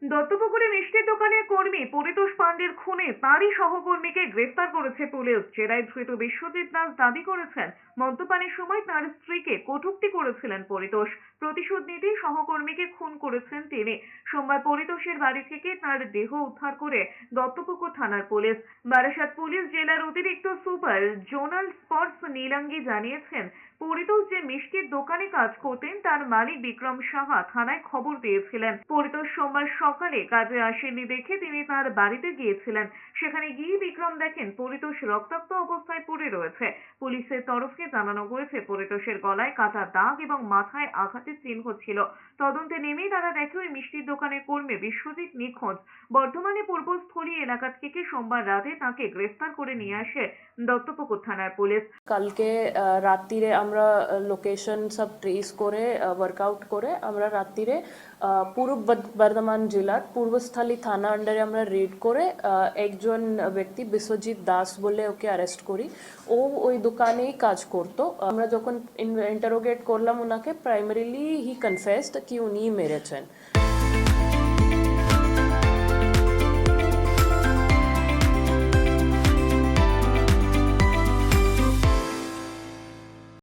দত্তপুকুরে মিষ্টির দোকানের কর্মী পরিতোষ পাণ্ডের খুনে তারই সহকর্মীকে গ্রেফতার করেছে পুলিশ। জেরায় ধৃত বিশ্বজিৎ দাস দাবি করেছেন, মদ্যপানের সময় তার স্ত্রীকে কটূক্তি করেছিলেন পরিতোষ। প্রতিশোধ নিতেই সহকর্মীকে খুন করেছেন তিনি। সোমবার পরিতোষের বাড়ি থেকে তার দেহ উদ্ধার করে দত্তপুকুর থানার পুলিশ। বারাসাত পুলিশ জেলার অতিরিক্ত সুপার জোনাল স্পটস নীলাঙ্গি জানিয়েছেন, পরিতোষ যে মিষ্টির দোকানে কাজ করতেন তার মালিক বিক্রম সাহা থানায় খবর পেয়েছিলেন। পরিতোষ সোমবার সকালে কাজে আসেনি দেখে তিনি তার বাড়িতে গিয়েছিলেন। সেখানে গিয়ে বিক্রম দেখেন পরিতোষ রক্তাক্ত অবস্থায় পড়ে রয়েছে। পুলিশের তরফে জানানো হয়েছে, পরিতোষের গলায় কাটা দাগ এবং মাথায় আঘাতের চিহ্ন ছিল। তদন্তে নেমেই তারা দেখে ওই মিষ্টির দোকানের কর্মী বিশ্বজিৎ নিখোঁজ। বর্ধমানে পূর্বস্থলী এলাকা থেকে সোমবার রাতে তাকে গ্রেফতার করে নিয়ে আসে দত্তপুকুর থানার পুলিশ। কালকে রাত্রিরে আমরা লোকেশন সব ট্রেস করে ওয়ার্কআউট করে আমরা রাত্রিরে পূর্ব বর্ধমান জেলার পূর্বস্থলী থানা আন্ডারে আমরা রেড করে একজন ব্যক্তি বিশ্বজিৎ দাস বলে ওকে অ্যারেস্ট করি। ও ওই দোকানেই কাজ করতো। আমরা যখন ইন্টারোগেট করলাম ওনাকে, প্রাইমারিলি হি কনফেসড কি উনিই মেরেছেন।